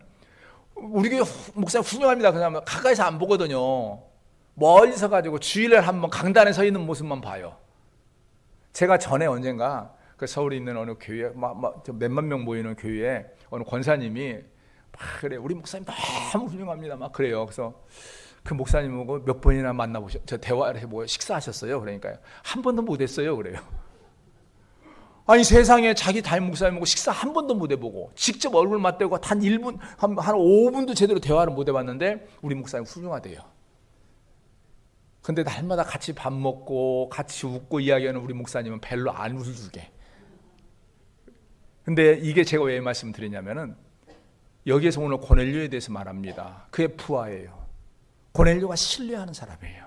Speaker 1: 우리 교회 목사님 훌륭합니다 그냥 가까이서 안 보거든요. 멀리서 가지고 주일날 한번 강단에 서 있는 모습만 봐요. 제가 전에 언젠가 그 서울에 있는 어느 교회 몇만 명 모이는 교회에 어느 권사님이 그래 우리 목사님 너무 훌륭합니다 막 그래요. 그래서 그 목사님하고 몇 번이나 만나보셨죠? 대화를 해보고 식사하셨어요? 그러니까요, 한 번도 못했어요 그래요. 아니 세상에 자기 담임 목사님하고 식사 한 번도 못 해보고 직접 얼굴 맞대고 단 1분 한 5분도 제대로 대화를 못 해봤는데 우리 목사님 훌륭하대요. 근데 날마다 같이 밥 먹고 같이 웃고 이야기하는 우리 목사님은 별로 안 웃어주게. 근데 이게 제가 왜 말씀드리냐면은 여기에서 오늘 고넬료에 대해서 말합니다. 그의 부하예요. 고넬료가 신뢰하는 사람이에요.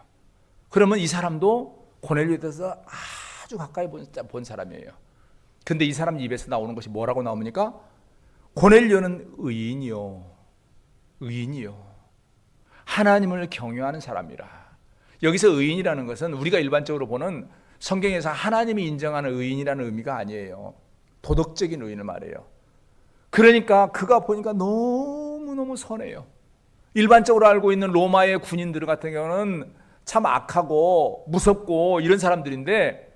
Speaker 1: 그러면 이 사람도 고넬료에 대해서 아주 가까이 본 사람이에요. 근데 이 사람 입에서 나오는 것이 뭐라고 나옵니까? 고넬료는 의인이요 하나님을 경외하는 사람이라. 여기서 의인이라는 것은 우리가 일반적으로 보는 성경에서 하나님이 인정하는 의인이라는 의미가 아니에요. 도덕적인 의인을 말해요. 그러니까 그가 보니까 너무너무 선해요. 일반적으로 알고 있는 로마의 군인들 같은 경우는 참 악하고 무섭고 이런 사람들인데,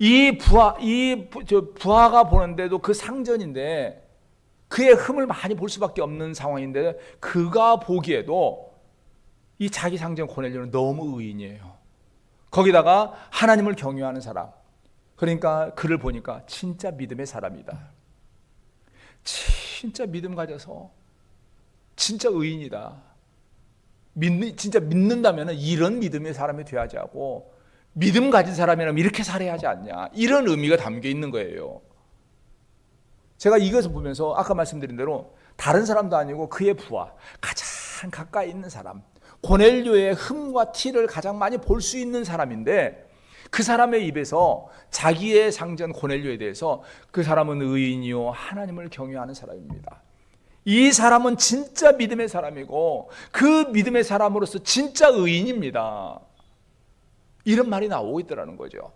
Speaker 1: 이 부하가 보는데도 그 상전인데 그의 흠을 많이 볼 수밖에 없는 상황인데, 그가 보기에도 이 자기 상전 고넬료는 너무 의인이에요. 거기다가 하나님을 경외하는 사람. 그러니까 그를 보니까 진짜 믿음의 사람이다. 진짜 믿음 가져서 진짜 의인이다. 진짜 믿는다면 이런 믿음의 사람이 되어야지 하고, 믿음 가진 사람이라면 이렇게 살아야 하지 않냐, 이런 의미가 담겨 있는 거예요. 제가 이것을 보면서 아까 말씀드린 대로 다른 사람도 아니고 그의 부하, 가장 가까이 있는 사람, 고넬료의 흠과 티를 가장 많이 볼 수 있는 사람인데, 그 사람의 입에서 자기의 상전 고넬료에 대해서 그 사람은 의인이요 하나님을 경외하는 사람입니다. 이 사람은 진짜 믿음의 사람이고 그 믿음의 사람으로서 진짜 의인입니다. 이런 말이 나오고 있더라는 거죠.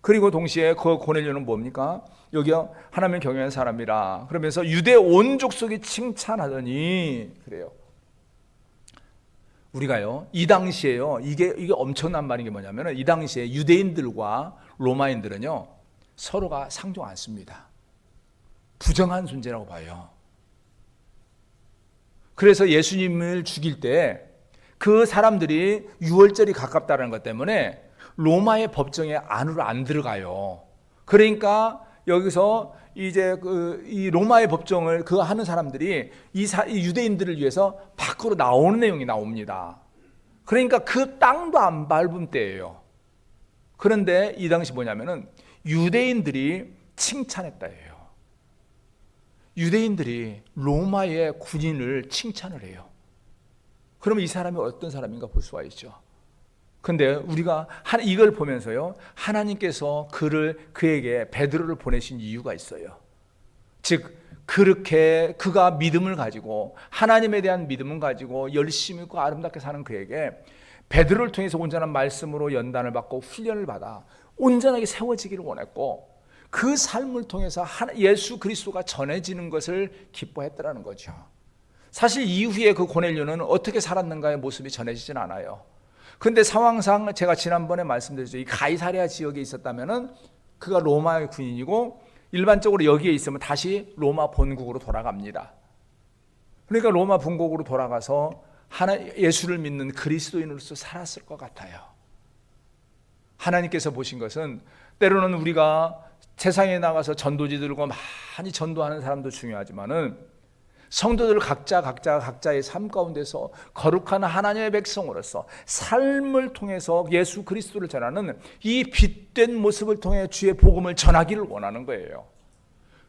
Speaker 1: 그리고 동시에 그 고넬료는 뭡니까? 여기요, 하나님을 경외하는 사람이라 그러면서 유대 온 족속이 칭찬하더니 그래요. 우리가요, 이 당시에요, 이게 엄청난 말인 게 뭐냐면, 이 당시에 유대인들과 로마인들은요 서로가 상종 않습니다. 부정한 존재라고 봐요. 그래서 예수님을 죽일 때 그 사람들이 유월절이 가깝다는 것 때문에 로마의 법정에 안으로 안 들어가요. 그러니까 여기서 이제 이 로마의 법정을 하는 사람들이 이 유대인들을 위해서 밖으로 나오는 내용이 나옵니다. 그러니까 그 땅도 안 밟은 때예요. 그런데 이 당시 뭐냐면은 유대인들이 칭찬했다예요. 유대인들이 로마의 군인을 칭찬을 해요. 그러면 이 사람이 어떤 사람인가 볼 수가 있죠. 근데 우리가 이걸 보면서요, 하나님께서 그에게 베드로를 보내신 이유가 있어요. 즉 그렇게 그가 믿음을 가지고 하나님에 대한 믿음을 가지고 열심히 있고 아름답게 사는 그에게 베드로를 통해서 온전한 말씀으로 연단을 받고 훈련을 받아 온전하게 세워지기를 원했고, 그 삶을 통해서 예수 그리스도가 전해지는 것을 기뻐했더라는 거죠. 사실 이후에 그 고넬료는 어떻게 살았는가의 모습이 전해지진 않아요. 근데 상황상 제가 지난번에 말씀드렸죠. 이 가이사랴 지역에 있었다면은 그가 로마의 군인이고 일반적으로 여기에 있으면 다시 로마 본국으로 돌아갑니다. 그러니까 로마 본국으로 돌아가서 예수를 믿는 그리스도인으로서 살았을 것 같아요. 하나님께서 보신 것은 때로는 우리가 세상에 나가서 전도지 들고 많이 전도하는 사람도 중요하지만은 성도들 각자의 삶 가운데서 거룩한 하나님의 백성으로서 삶을 통해서 예수 그리스도를 전하는 이 빛된 모습을 통해 주의 복음을 전하기를 원하는 거예요.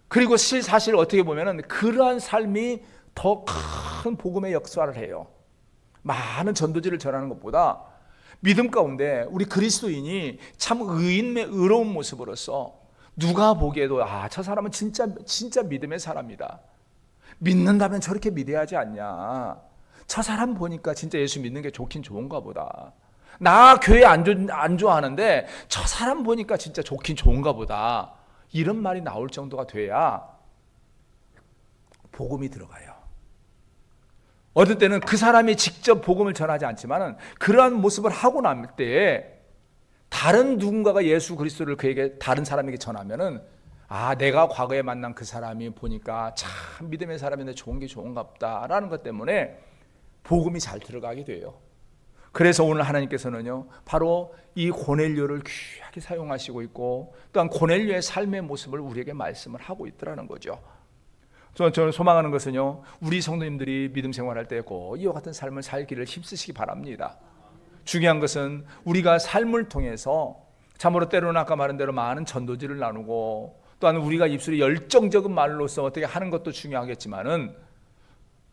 Speaker 1: 그리고 사실 어떻게 보면은 그러한 삶이 더 큰 복음의 역사를 해요. 많은 전도지를 전하는 것보다 믿음 가운데 우리 그리스도인이 참 의로운 모습으로서 누가 보기에도 저 사람은 진짜 믿음의 사람이다. 믿는다면 저렇게 믿어야 하지 않냐. 저 사람 보니까 진짜 예수 믿는 게 좋긴 좋은가 보다. 나 교회 안 좋아하는데 저 사람 보니까 진짜 좋긴 좋은가 보다. 이런 말이 나올 정도가 돼야 복음이 들어가요. 어떨 때는 그 사람이 직접 복음을 전하지 않지만 그러한 모습을 하고 날 때에 다른 누군가가 예수 그리스도를 그에게 다른 사람에게 전하면은 내가 과거에 만난 그 사람이 보니까 참 믿음의 사람인데 좋은 게 좋은가 보다라는 것 때문에 복음이 잘 들어가게 돼요. 그래서 오늘 하나님께서는요, 바로 이 고넬료를 귀하게 사용하시고 있고 또한 고넬료의 삶의 모습을 우리에게 말씀을 하고 있더라는 거죠. 저는 소망하는 것은요, 우리 성도님들이 믿음 생활할 때 꼭 이와 같은 삶을 살기를 힘쓰시기 바랍니다. 중요한 것은 우리가 삶을 통해서 참으로 때로는 아까 말한 대로 많은 전도지를 나누고 또한 우리가 입술이 열정적인 말로서 어떻게 하는 것도 중요하겠지만은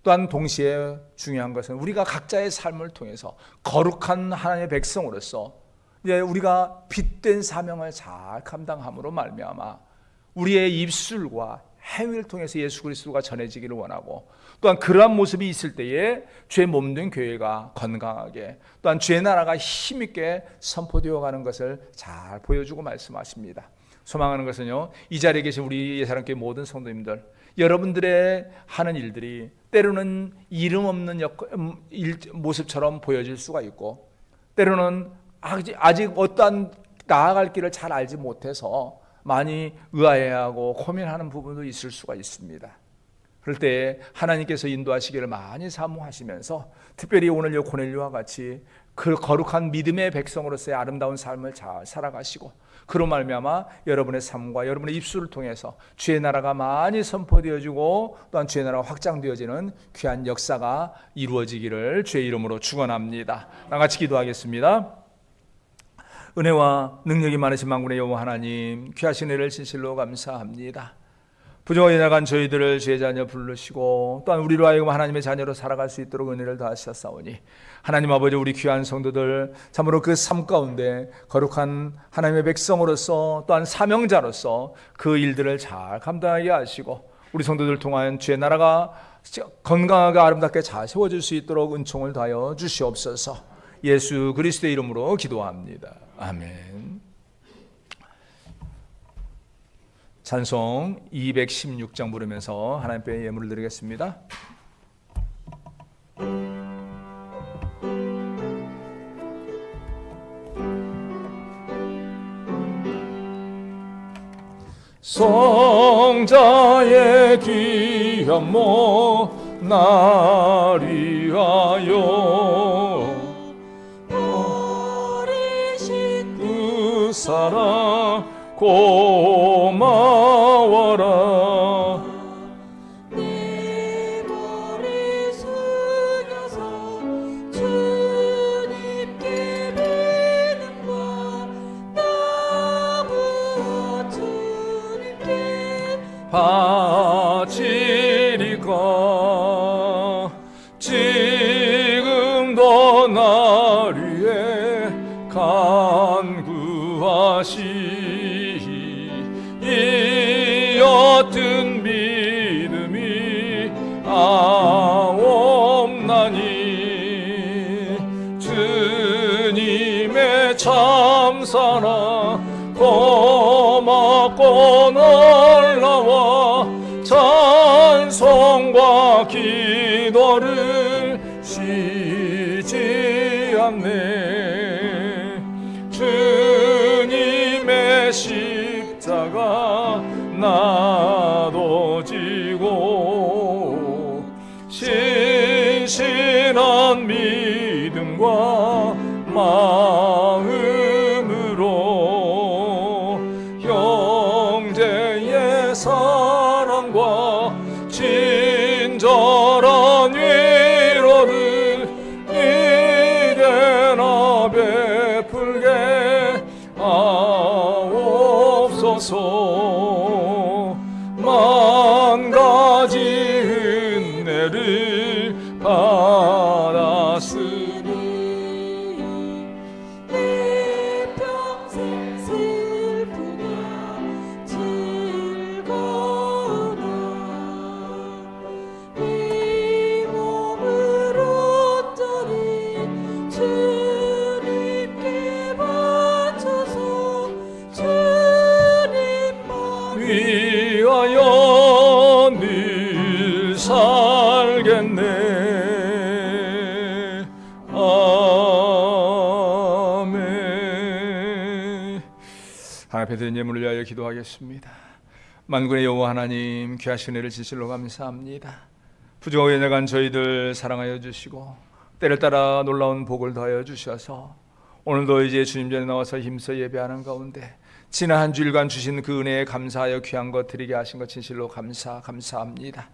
Speaker 1: 또한 동시에 중요한 것은 우리가 각자의 삶을 통해서 거룩한 하나님의 백성으로서 이제 우리가 빛된 사명을 잘 감당함으로 말미암아 우리의 입술과 행위를 통해서 예수 그리스도가 전해지기를 원하고, 또한 그러한 모습이 있을 때에 주의 몸된 교회가 건강하게 또한 주의 나라가 힘있게 선포되어 가는 것을 잘 보여주고 말씀하십니다. 소망하는 것은요, 이 자리에 계신 우리 예사람교회 모든 성도님들, 여러분들의 하는 일들이 때로는 이름 없는 모습처럼 보여질 수가 있고, 때로는 아직 어떠한 나아갈 길을 잘 알지 못해서 많이 의아해하고 고민하는 부분도 있을 수가 있습니다. 그럴 때 하나님께서 인도하시기를 많이 사모하시면서 특별히 오늘 이 고넬료와 같이 그 거룩한 믿음의 백성으로서의 아름다운 삶을 잘 살아가시고, 그로 말미암아 여러분의 삶과 여러분의 입술을 통해서 주의 나라가 많이 선포되어지고 또한 주의 나라가 확장되어지는 귀한 역사가 이루어지기를 주의 이름으로 축원합니다. 나같이 기도하겠습니다. 은혜와 능력이 많으신 만군의 여호와 하나님, 귀하신 은혜를 진실로 감사합니다. 부정하게 나간 저희들을 주의 자녀 부르시고 또한 우리로 하여금 하나님의 자녀로 살아갈 수 있도록 은혜를 더하셨사오니 하나님 아버지 우리 귀한 성도들 참으로 그 삶 가운데 거룩한 하나님의 백성으로서 또한 사명자로서 그 일들을 잘 감당하게 하시고 우리 성도들 통한 주의 나라가 건강하게 아름답게 잘 세워질 수 있도록 은총을 다하여 주시옵소서. 예수 그리스도의 이름으로 기도합니다. 아멘. 찬송 216장 부르면서 하나님께 예물을 드리겠습니다. 성자의 귀한 몸 날 위하여 버리신 그 사랑 고마워라.
Speaker 2: 내 머리 숙여서 주님께 비는과 나무와 주님께
Speaker 1: 바치리까. 지금도 날 위해 간구하시 이 옅은 믿음이 없나니 주님의 참사랑 고맙고 놀라워 찬송과 기도를 쉬지 않네. 주님의 십자가 나도 지고 신실한 믿음과 마음으로 형제의 사랑과 친절한 위로를 이제나 베풀게 하옵소서. 만 가지 은혜를 받았으니
Speaker 2: 내 평생 슬프나 즐거우나 이 몸을 온전히 주님께 바쳐서 주님만
Speaker 1: 위하여 늘 살겠네. 아멘. 하나님 앞에 드린 예물을 위하여 기도하겠습니다. 만군의 여호와 하나님, 귀하신 은혜를 진실로 감사합니다. 부정하게 나간 저희들 사랑하여 주시고 때를 따라 놀라운 복을 더하여 주셔서 오늘도 이제 주님 전에 나와서 힘써 예배하는 가운데 지난 한 주일간 주신 그 은혜에 감사하여 귀한 것 드리게 하신 것 진실로 감사합니다.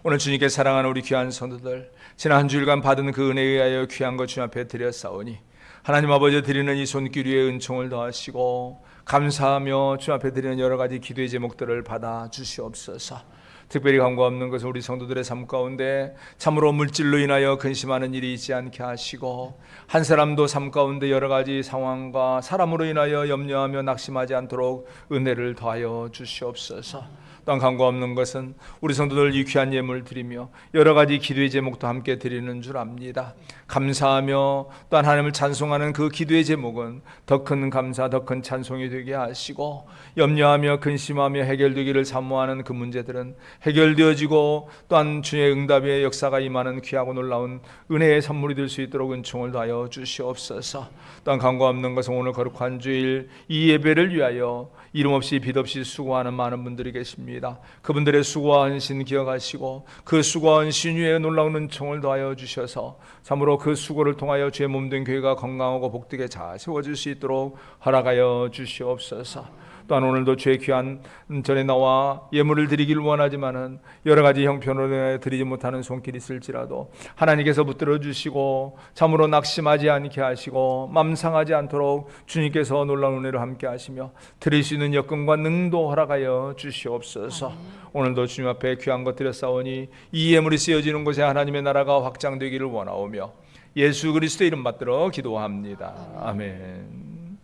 Speaker 1: 오늘 주님께 사랑하는 우리 귀한 성도들 지난 한 주일간 받은 그 은혜에 의하여 귀한 것 주님 앞에 드렸사오니 하나님 아버지 드리는 이 손길 위에 은총을 더하시고 감사하며 주님 앞에 드리는 여러 가지 기도의 제목들을 받아 주시옵소서. 특별히 간구 없는 것은 우리 성도들의 삶 가운데 참으로 물질로 인하여 근심하는 일이 있지 않게 하시고 한 사람도 삶 가운데 여러 가지 상황과 사람으로 인하여 염려하며 낙심하지 않도록 은혜를 더하여 주시옵소서. 또한 간구 없는 것은 우리 성도들 이 귀한 예물 드리며 여러 가지 기도의 제목도 함께 드리는 줄 압니다. 감사하며 또한 하나님을 찬송하는 그 기도의 제목은 더 큰 감사, 더 큰 찬송이 되게 하시고 염려하며 근심하며 해결되기를 사모하는 그 문제들은 해결되어지고 또한 주의 응답의 역사가 임하는 귀하고 놀라운 은혜의 선물이 될 수 있도록 은총을 다하여 주시옵소서. 또한 간구 없는 것은 오늘 거룩한 주일 이 예배를 위하여 이름 없이 빛 없이 수고하는 많은 분들이 계십니다. 그분들의 수고와 헌신 기억하시고 그 수고와 헌신 위에 놀라운 은총을 더하여 주셔서 참으로 그 수고를 통하여 주의 몸된 교회가 건강하고 복되게 잘 세워질 수 있도록 허락하여 주시옵소서. 또한 오늘도 주의 귀한 전에 나와 예물을 드리기를 원하지만은 여러 가지 형편으로 드리지 못하는 손길이 있을지라도 하나님께서 붙들어 주시고 참으로 낙심하지 않게 하시고 맘상하지 않도록 주님께서 놀라운 은혜로 함께 하시며 드릴 수 있는 여건과 능도 허락하여 주시옵소서. 오늘도 주님 앞에 귀한 것 드렸사오니 이 예물이 쓰여지는 곳에 하나님의 나라가 확장되기를 원하오며 예수 그리스도 이름 받들어 기도합니다. 아멘.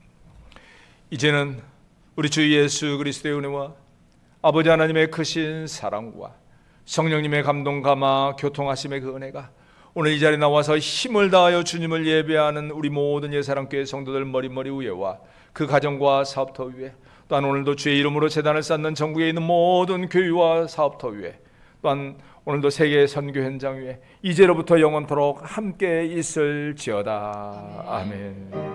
Speaker 1: 이제는 우리 주 예수 그리스도의 은혜와 아버지 하나님의 크신 사랑과 성령님의 감동 감화 교통하심의 그 은혜가 오늘 이 자리에 나와서 힘을 다하여 주님을 예배하는 우리 모든 예사랑교회 성도들 머리머리 위에와 그 가정과 사업터 위에, 또한 오늘도 주의 이름으로 재단을 쌓는 전국에 있는 모든 교회와 사업터 위에, 또한 오늘도 세계 선교 현장 위에 이제로부터 영원토록 함께 있을지어다. 아멘.